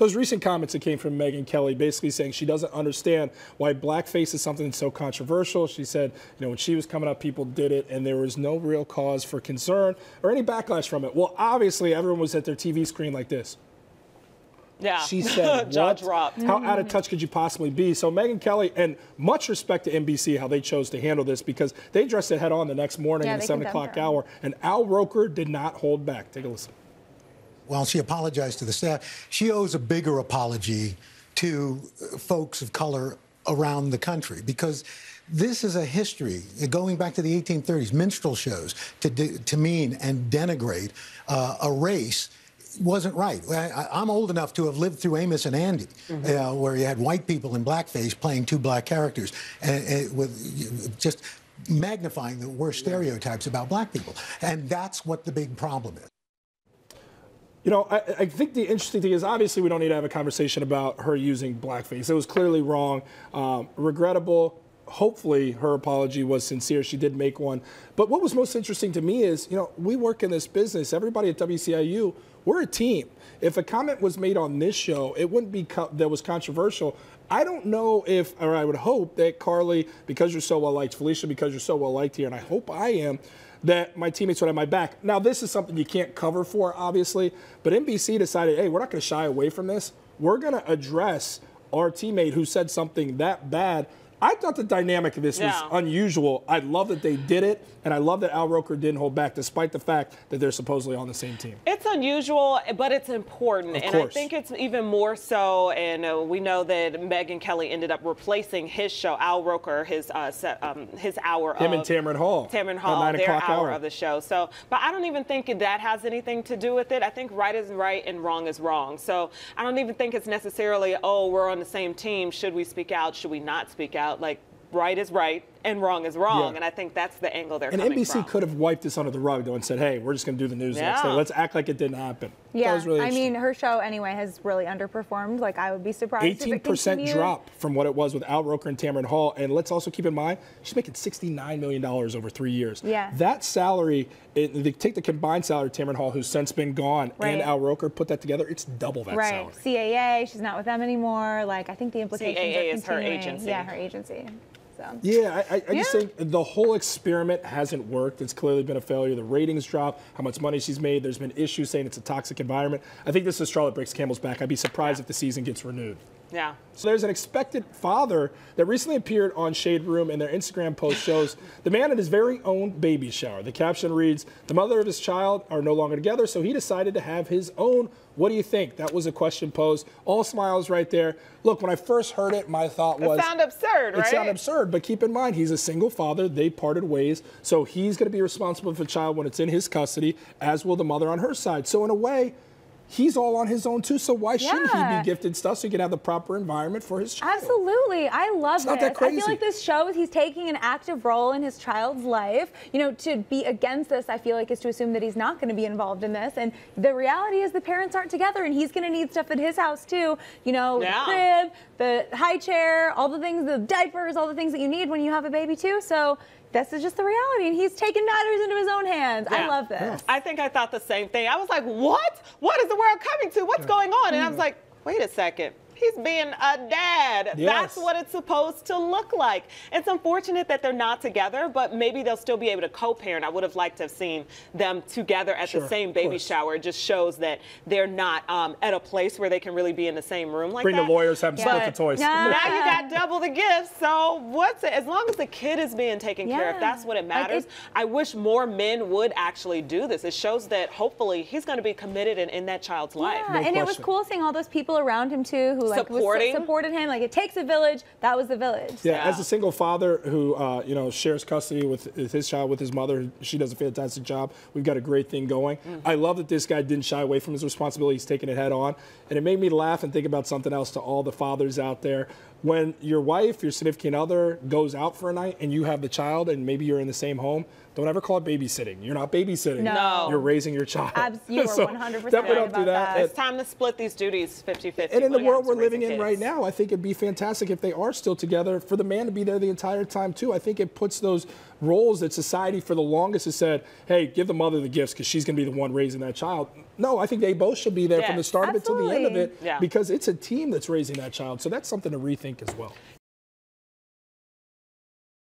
those recent comments that came from Megyn Kelly basically saying she doesn't understand why blackface is something that's so controversial. She said, you know, when she was coming up, people did it, and there was no real cause for concern or any backlash from it. Well, obviously, everyone was at their TV screen like this. Yeah. She said, jaw dropped. How out of touch could you possibly be? So Megyn Kelly, and much respect to NBC, how they chose to handle this, because they addressed it head on the next morning in the 7 o'clock hour, and Al Roker did not hold back. Take a listen. Well, she apologized to the staff. She owes a bigger apology to folks of color around the country, because this is a history going back to the 1830s, minstrel shows to demean and denigrate a race wasn't right. I'm old enough to have lived through Amos and Andy, where you had white people in blackface playing two black characters, and with just magnifying the worst stereotypes about black people. And that's what the big problem is. You know, I think the interesting thing is, obviously, we don't need to have a conversation about her using blackface. It was clearly wrong, regrettable. Hopefully, her apology was sincere. She did make one. But what was most interesting to me is, you know, we work in this business. Everybody at WCIU, we're a team. If a comment was made on this show, it wouldn't be that was controversial. I don't know if, or I would hope that Carly, because you're so well liked, Felicia, because you're so well liked here, and I hope I am, that my teammates would have my back. Now, this is something you can't cover for, obviously, but NBC decided, hey, we're not going to shy away from this. We're going to address our teammate who said something that bad. I thought the dynamic of this was unusual. I love that they did it, and I love that Al Roker didn't hold back, despite the fact that they're supposedly on the same team. It's unusual, but it's important, and I think it's even more so. And we know that Megyn Kelly ended up replacing his show, Al Roker, his hour Him and Tamron Hall. Tamron Hall, their hour of the show. So, but I don't even think that has anything to do with it. I think right is right and wrong is wrong. So I don't even think it's necessarily, oh, we're on the same team. Should we speak out? Should we not speak out? Like, right is right and wrong is wrong. Yeah. And I think that's the angle they're coming from. And NBC could have wiped this under the rug, though, and said, hey, we're just going to do the news next day. Let's act like it didn't happen. Yeah, really I mean, her show, anyway, has really underperformed. Like, I would be surprised 18% drop from what it was with Al Roker and Tamron Hall. And let's also keep in mind, she's making $69 million over 3 years. Yeah. That salary, they take the combined salary of Tamron Hall, who's since been gone, and Al Roker, put that together, it's double that salary. CAA, she's not with them anymore. Like, I think the implications CAA are is her agency. Yeah, her agency. So. Yeah, I just think the whole experiment hasn't worked. It's clearly been a failure. The ratings drop, how much money she's made. There's been issues saying it's a toxic environment. I think this is straw that breaks camel's back. I'd be surprised if the season gets renewed. Yeah. So there's an expected father that recently appeared on Shade Room, and their Instagram post shows the man at his very own baby shower. The caption reads, the mother of his child are no longer together, so he decided to have his own. What do you think? That was a question posed. All smiles right there. Look, when I first heard it, my thought was... It sounded absurd, right? It sounded absurd, but keep in mind, he's a single father. They parted ways, so he's going to be responsible for the child when it's in his custody, as will the mother on her side. So in a way, he's all on his own too, so why shouldn't he be gifted stuff so he can have the proper environment for his child? Absolutely. I love this. Not that crazy. I feel like this shows he's taking an active role in his child's life. You know, to be against this, I feel like, is to assume that he's not going to be involved in this. And the reality is the parents aren't together, and he's going to need stuff at his house too. You know, the crib, the high chair, all the things, the diapers, all the things that you need when you have a baby too. So this is just the reality, and he's taking matters into his own hands. I love this. I think I thought the same thing. I was like, what? What is the world coming to? What's going on? And I was like, wait a second. He's being a dad. That's what it's supposed to look like. It's unfortunate that they're not together, but maybe they'll still be able to co-parent. I would have liked to have seen them together at the same baby shower. It just shows that they're not at a place where they can really be in the same room like Bring that. the lawyers, have them split the toys. Now you got double the gifts, so what's it? As long as the kid is being taken care of, that's what it matters. I wish more men would actually do this. It shows that hopefully he's going to be committed in that child's life. Yeah, and it was cool seeing all those people around him too who supported him. Like, it takes a village. That was the village. Yeah, as a single father who you know, shares custody with his child with his mother, she does a fantastic job. We've got a great thing going. I love that this guy didn't shy away from his responsibility. He's taking it head on, and it made me laugh and think about something else to all the fathers out there. When your wife, your significant other, goes out for a night and you have the child and maybe you're in the same home, don't ever call it babysitting. You're not babysitting. No. You're raising your child. You are So 100% definitely right don't do about that. that. It's time to split these duties 50-50. And in the when it world comes we're to living raising in right kids. now, I think it'd be fantastic if they are still together, for the man to be there the entire time, too. I think it puts those roles that society for the longest has said, hey, give the mother the gifts because she's going to be the one raising that child. No, I think they both should be there from the start of it to the end of it Yeah. because it's a team that's raising that child. So that's something to rethink as well.